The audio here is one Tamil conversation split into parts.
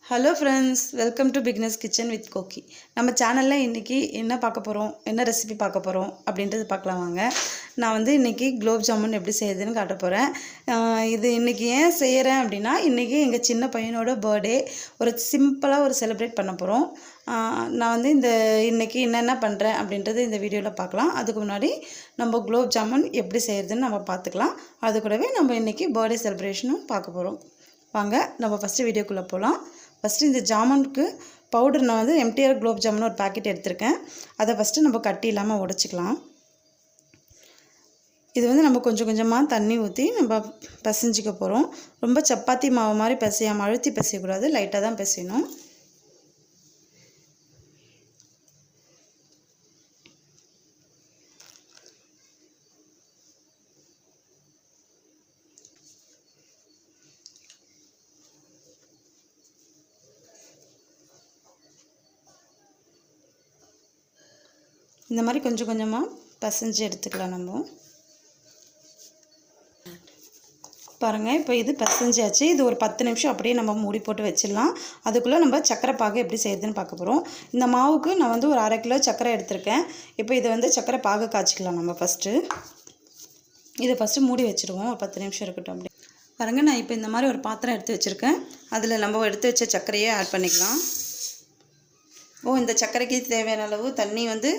Hello friends, welcome to Beginner's Kitchen with Koki. நம்ம சேனல்ல இன்னைக்கு என்ன பார்க்க போறோம், என்ன ரெசிபி பார்க்க போறோம் அப்படின்றது பார்க்கலாம் வாங்க. நான் வந்து இன்னைக்கு குலோப் ஜாமுன் எப்படி செய்யறதுன்னு காட்ட போறேன். இது இன்னைக்கு ஏன் செய்யறேன் அப்படினா இன்னைக்கு எங்க சின்ன பையனோட பர்த்டே. ஒரு சிம்பிளா ஒரு செலிப்ரேட் பண்ண போறோம். நான் வந்து இன்னைக்கு என்னென்ன பண்றேன் அப்படின்றது இந்த வீடியோல பார்க்கலாம். அதுக்கு முன்னாடி நம்ம குலோப் ஜாமுன் எப்படி செய்யறதுன்னு நம்ம பார்த்துக்கலாம். அது கூடவே நம்ம இன்னைக்கு பர்த்டே செலிப்ரேஷனும் பார்க்க போறோம். வாங்க நம்ம ஃபர்ஸ்ட் வீடியோக்குள்ள போலாம். ஃபர்ஸ்ட் இந்த ஜாமுனுக்கு பவுடர் நான் வந்து எம்டிஆர் குலோப் ஜாமுன் ஒரு பாக்கெட் எடுத்துர்க்கேன். அதை ஃபர்ஸ்ட் நம்ம கட்டி இல்லாம உடைச்சுக்கலாம். இது வந்து நம்ம கொஞ்சம் கொஞ்சமா தண்ணி ஊத்தி நம்ம பிசைஞ்சிக்க போறோம். ரொம்ப சப்பாத்தி மாவு மாதிரி பிசையாம அழுத்தி பிசைய கூடாது, லைட்டா தான் பிசையணும். இந்த மாதிரி கொஞ்சம் கொஞ்சமா பிசைஞ்சு எடுத்துக்கலாம் நம்ம. பாருங்க இப்போ இது பிசைஞ்சாச்சு. இது ஒரு 10 நிமிஷம் அப்படியே நம்ம மூடி போட்டு வச்சிடலாம். அதுக்குள்ள நம்ம சக்கரை பாகு எப்படி செய்யறதுன்னு பார்க்க போறோம். இந்த மாவுக்கு நான் வந்து ஒரு 1/2 கிலோ சக்கரை எடுத்துர்க்கேன். இப்போ இது வந்து சக்கரை பாகு காய்ச்சிக்கலாம் நம்ம ஃபர்ஸ்ட். இதை ஃபர்ஸ்ட் மூடி வச்சிடுவோம். ஒரு 10 நிமிஷம் இருக்கட்டும் அப்படி. பாருங்க நான் இப்போ இந்த மாதிரி ஒரு பாத்திரம் எடுத்து வச்சிருக்கேன். அதில் நம்ம எடுத்து வச்ச சக்கரையை ஆட் பண்ணிக்கலாம். இந்த சக்கரைக்கு தேவையான அளவு தண்ணி வந்து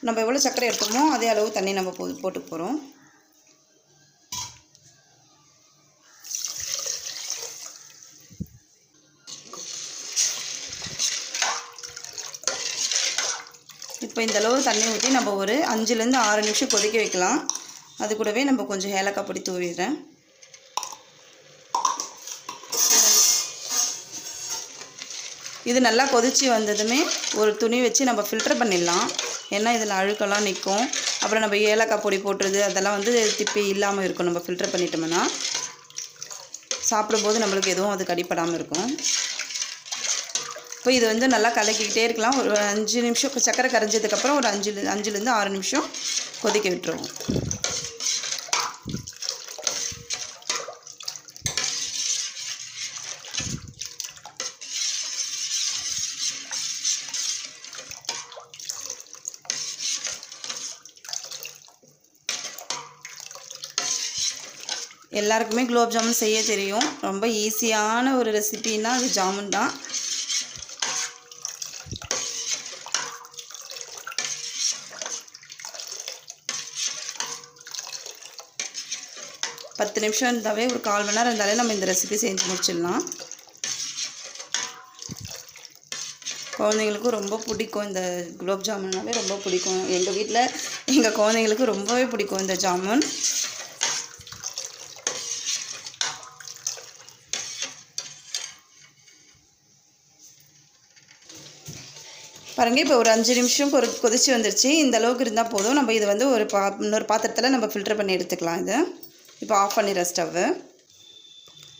நம்ம எவ்வளோ சக்கரை எடுத்தோமோ அதே அளவு தண்ணி நம்ம போட்டு போகிறோம். இப்போ இந்த அளவு தண்ணி ஊற்றி நம்ம ஒரு 5லேருந்து 6 நிமிஷம் கொதிக்க வைக்கலாம். அது கூடவே நம்ம கொஞ்சம் ஏலக்காய் பொடி தூவிடுறேன். இது நல்லா கொதிச்சு வந்ததுமே ஒரு துணி வச்சு நம்ம ஃபில்டர் பண்ணிடலாம். ஏன்னா இதில் அழுக்கெல்லாம் நிற்கும். அப்புறம் நம்ம ஏலக்காய் பொடி போட்டுறது அதெல்லாம் வந்து திப்பி இல்லாமல் இருக்கும். நம்ம ஃபில்டர் பண்ணிட்டோம்னா சாப்பிடும்போது நம்மளுக்கு எதுவும் அது கடிப்படாமல் இருக்கும். இப்போ இது வந்து நல்லா கலக்கிக்கிட்டே இருக்கலாம். ஒரு 5 நிமிஷம் சக்கரை கரைஞ்சதுக்கப்புறம் ஒரு 5லேருந்து 6 நிமிஷம் கொதிக்க விட்டுருவோம். எல்லாருக்குமே குலோப் ஜாமுன் செய்ய தெரியும். ரொம்ப ஈஸியான ஒரு ரெசிபின்னா அது ஜாமுன் தான். பத்து நிமிஷம் இருந்தாவே ஒரு 1/4 மணி நேரம் இருந்தாலே நம்ம இந்த ரெசிபி செஞ்சு முடிச்சிடலாம். குழந்தைங்களுக்கும் ரொம்ப பிடிக்கும். இந்த குலோப் ஜாமுன்னாவே ரொம்ப பிடிக்கும். எங்கள் வீட்டில் எங்கள் குழந்தைங்களுக்கு ரொம்பவே பிடிக்கும் இந்த ஜாமுன். பாருங்க இப்போ ஒரு 5 நிமிஷம் கொதிச்சு வந்துருச்சு. இந்த அளவுக்கு இருந்தால் போதும். நம்ம இது வந்து இன்னொரு பாத்திரத்தில் நம்ம ஃபில்டர் பண்ணி எடுத்துக்கலாம். இது இப்போ ஆஃப் பண்ணிடுற ஸ்டவ்வு.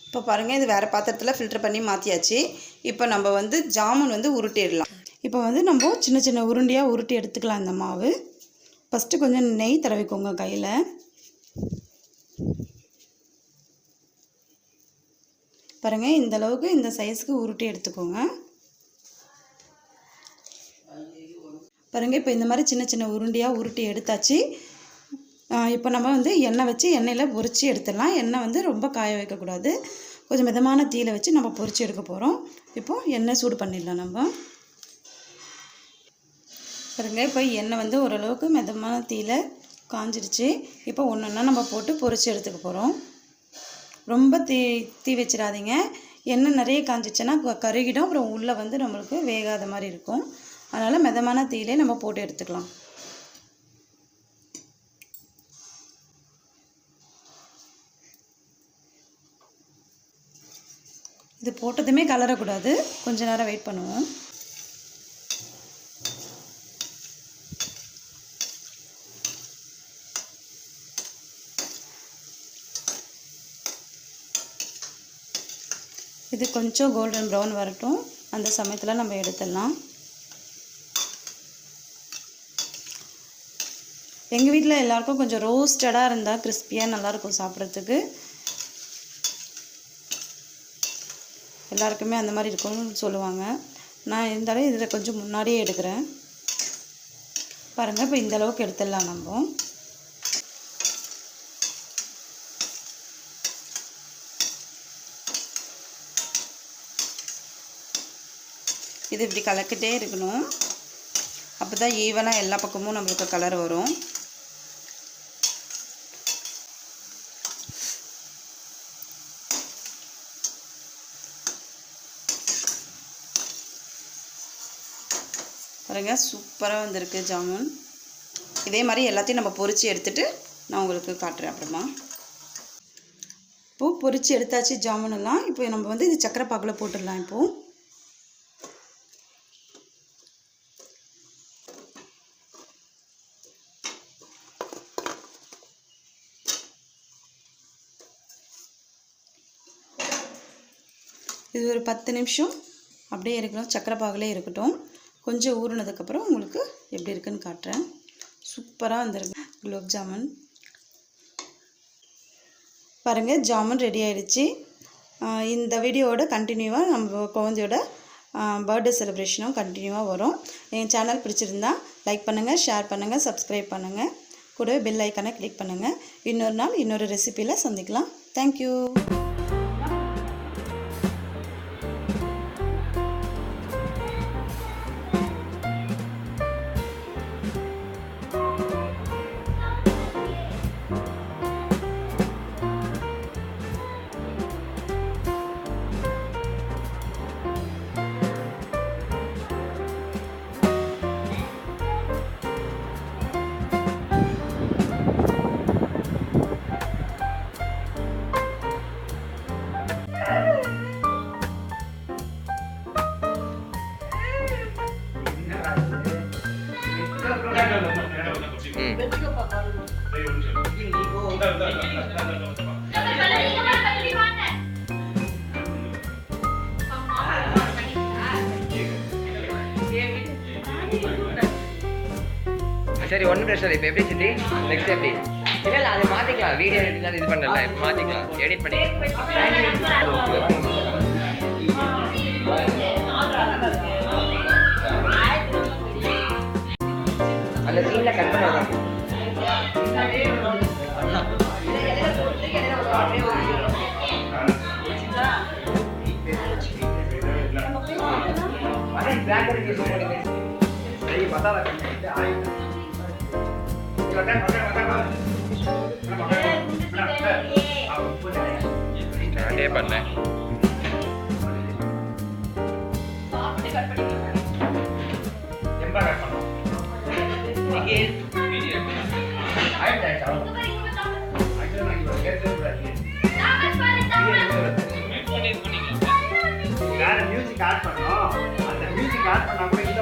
இப்போ பாருங்கள் இது வேறு பாத்திரத்தில் ஃபில்டர் பண்ணி மாற்றியாச்சு. இப்போ நம்ம வந்து ஜாமுன் வந்து உருட்டிடலாம். இப்போ வந்து நம்ம சின்ன சின்ன உருண்டையாக உருட்டி எடுத்துக்கலாம். இந்த மாவு ஃபஸ்ட்டு கொஞ்சம் நெய் தடவிக்கோங்க கையில். பாருங்கள் இந்த அளவுக்கு இந்த சைஸுக்கு உருட்டி எடுத்துக்கோங்க. பாருங்கள் இப்போ இந்த மாதிரி சின்ன சின்ன உருண்டையாக உருட்டி எடுத்தாச்சு. இப்போ நம்ம வந்து எண்ணெய் வச்சு எண்ணெயில் பொரித்து எடுத்துடலாம். எண்ணெய் வந்து ரொம்ப காய வைக்கக்கூடாது. கொஞ்சம் மிதமான தீயில வச்சு நம்ம பொரித்து எடுக்க போகிறோம். இப்போது எண்ணெய் சூடு பண்ணிடலாம் நம்ம. பாருங்கள் இப்போ எண்ணெய் வந்து ஓரளவுக்கு மிதமான தீயில காஞ்சிடுச்சு. இப்போ ஒன்று ஒன்றா நம்ம போட்டு பொரித்து எடுத்துக்க போகிறோம். ரொம்ப தீ வச்சிடாதீங்க. எண்ணெய் நிறைய காஞ்சிச்சுன்னா கருகிடும். அப்புறம் உள்ளே வந்து நம்மளுக்கு வேகாத மாதிரி இருக்கும். அதனால் மிதமான தீயிலே நம்ம போட்டு எடுத்துக்கலாம். இது போட்டதுமே கலரக்கூடாது. கொஞ்ச நேரம் வெயிட் பண்ணுவோம். இது கொஞ்சம் கோல்டன் ப்ரௌன் வரட்டும். அந்த சமயத்தில் நம்ம எடுத்துடலாம். எங்கள் வீட்டில் எல்லாருக்கும் கொஞ்சம் ரோஸ்டடாக இருந்தால் கிறிஸ்பியாக நல்லாயிருக்கும் சாப்பிட்றதுக்கு. எல்லாருக்குமே அந்த மாதிரி இருக்கும்னு சொல்லுவாங்க. நான் இருந்தாலும் இதில் கொஞ்சம் முன்னாடியே எடுக்கிறேன். பாருங்கள், இப்போ இந்த அளவுக்கு எடுத்துடலாம் நம்ம. இது இப்படி கலக்கிட்டே இருக்கணும். அப்போ தான் ஈவனாக எல்லா பக்கமும் நம்மளுக்கு கலர் வரும். பாருங்க, சூப்பராக வந்திருக்கு ஜாமுன். இதே மாதிரி எல்லாத்தையும் நம்ம பொரித்து எடுத்துகிட்டு நான் உங்களுக்கு காட்டுறேன் அப்புறமா. இப்போது பொரித்து எடுத்தாச்சு ஜாமுனெல்லாம். இப்போ நம்ம வந்து இது சக்கரை பாகில் போட்டுடலாம். இப்போது இது ஒரு 10 நிமிஷம் அப்படியே இருக்கணும், சக்கரை பாகிலே இருக்கட்டும். கொஞ்சம் ஊறினதுக்கப்புறம் உங்களுக்கு எப்படி இருக்குன்னு காட்டுறேன். சூப்பராக வந்துருக்கு குலோப் ஜாமுன். பாருங்கள், ஜாமுன் ரெடி ஆகிடுச்சு. இந்த வீடியோவோட கண்டினியூவாக நம்ம குழந்தையோட பர்த்டே செலிப்ரேஷனும் கண்டினியூவாக வரும். எங்கள் சேனல் பிடிச்சிருந்தா லைக் பண்ணுங்கள், ஷேர் பண்ணுங்கள், சப்ஸ்கிரைப் பண்ணுங்கள். கூடவே பெல் ஐக்கானை கிளிக் பண்ணுங்கள். இன்னொரு நாள் இன்னொரு ரெசிப்பியில் சந்திக்கலாம். தேங்க்யூ. சரி, ஒன்றும் பிரச்சனை இல்லை. இப்போ எப்படி சித்தி நெக்ஸ்ட் எப்படி? இல்லை அது மாற்றிக்கலாம். வீடியோ எடிட்லாம் இது பண்ணல, மாற்றிக்கலாம், எடிட் பண்ணி. அந்த சீனில் கட் பண்ணலாம். நானே பண்ணேன். மியூசிக் ஆட் பண்ணோம். அந்த மியூசிக் ஆட் பண்ணா கூட இந்த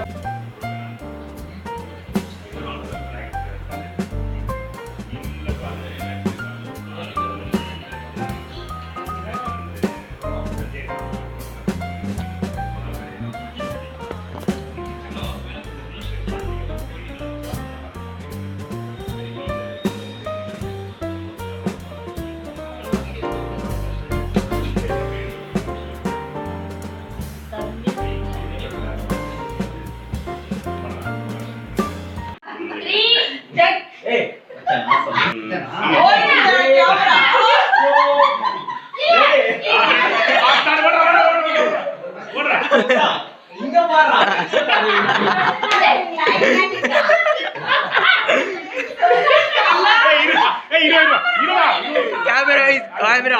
Camera.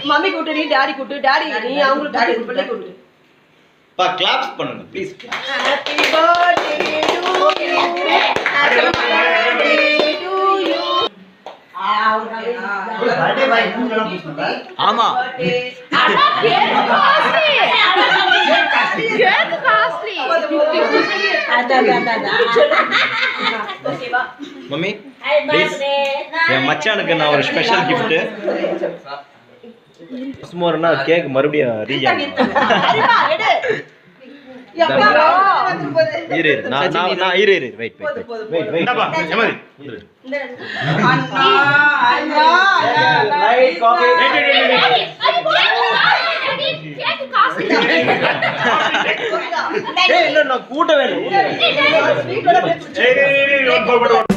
மம்மி கூட்டு, நீ டாடி கூட்டு, டாடி நீ அவங்களுக்கு டாடி கூட்டு, பிள்ளை கூட்டு. பா கிளாப்ஸ் பண்ணுங்க please. Happy birthday to you. Happy birthday to you. Birthday boy மூங்கலாம் பூசுங்க. ஆமா மம்மி ப்ளீஸ் என் மச்சானுக்கு நான் ஒரு ஸ்பெஷல் கிஃப்ட் சும்மாருன்னா கேக் மறுபடியும் ரீஜாயின் இரு நான் இரு வெயிட் என்னப்பா எமதி லைட் காஃபி இல்ல நான் கூட்ட வேணும் ஏய்